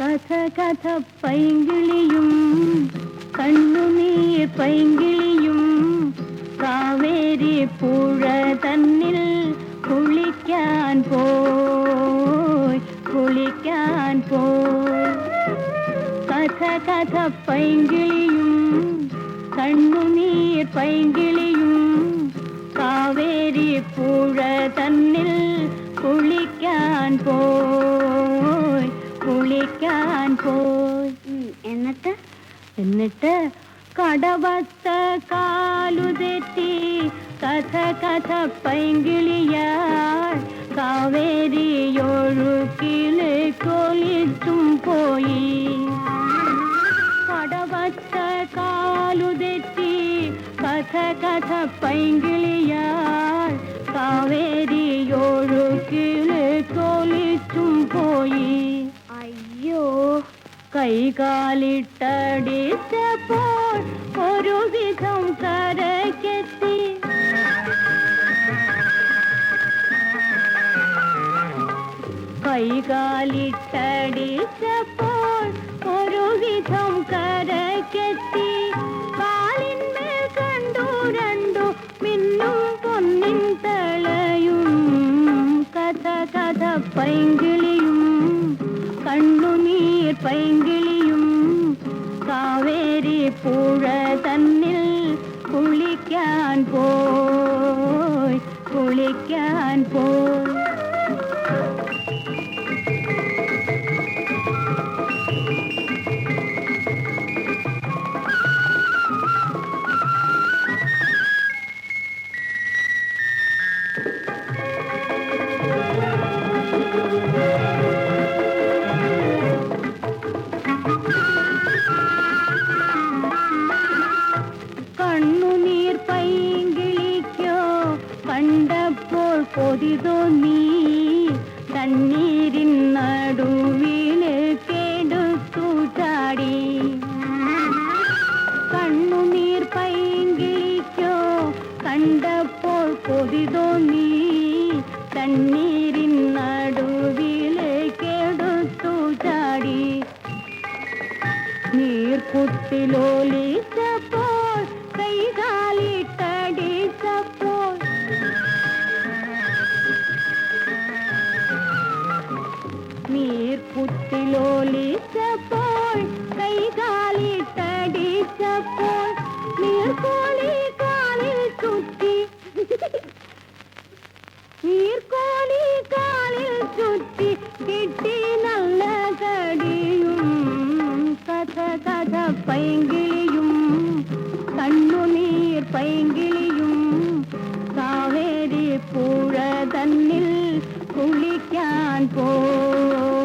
കഥ കഥ പൈങ്കിളിയും കണ്ണുനീർ പൈങ്കിളിയും കാവേരി പുഴ തന്നിൽ കുളിക്കാൻ പോയി കഥ കഥ പൈങ്കിളിയും കണ്ണുനീർ പൈങ്കിളിയും കാവേരി പുഴ തന്നിൽ കുളിക്കാൻ പോയി എന്നിട്ട് കടവത്ത കാലുതെറ്റി കഥ കഥ പൈങ്കിളിയാൾ കാവേരിയൊഴുക്കിലേക്കൊലിച്ചും പോയി. കടവത്ത കാലുതെറ്റി കഥ കഥ പൈങ്കിളിയാൾ കാവേരിയൊഴുക്കിലേക്കൊലിച്ചും പോയി. അയ്യോ, കൈകാലിട്ടടിച്ചപ്പോൾ ഒരുവിധം കരക്കെത്തി. കൈകാലിട്ടടിച്ചപ്പോൾ ഒരുവിധം കരക്കെത്തി. കാലിന്മേൽ കണ്ടു രണ്ടു മിന്നും പൊന്നിൻ തളയും കഥ കഥ പൈങ്കിളിയും കണ്ണുനീർ പൈങ്കിളിയും കാവേരി പുഴ തന്നിൽ കുളിക്കാൻ പോയി. കണ്ണുനീർ പൈങ്കിളിക്കോ കണ്ടപ്പോൾ കൊതി തോന്നി. കണ്ണീരിൻ നടുവിലേക്കെടുത്തു ചാടി. കണ്ണുനീർ പൈങ്കിളിക്കോ കണ്ടപ്പോൾ കൊതി തോന്നി. കണ്ണീരിൻ നടുവിലേക്കെടുത്തു ചാടി. നീർക്കുത്തിലോലിച്ചപ്പോൾ കൈകാലിട്ടടിച്ചപ്പോൾ നീർക്കുത്തിലോലിച്ചപ്പോൾ കൈകാലിട്ടടിച്ചപ്പോൾ നീർക്കോലി കാലിൽ ചുറ്റി. നീർക്കോലി കാലിൽ ചുറ്റി കിട്ടി നല്ല കടിയും. കഥ കഥ പൈങ്കിളിയും കണ്ണുനീർ പൈങ്കിളിയും കാവേരി പുഴ തന്നിൽ കുളിക്കാൻ പോയി.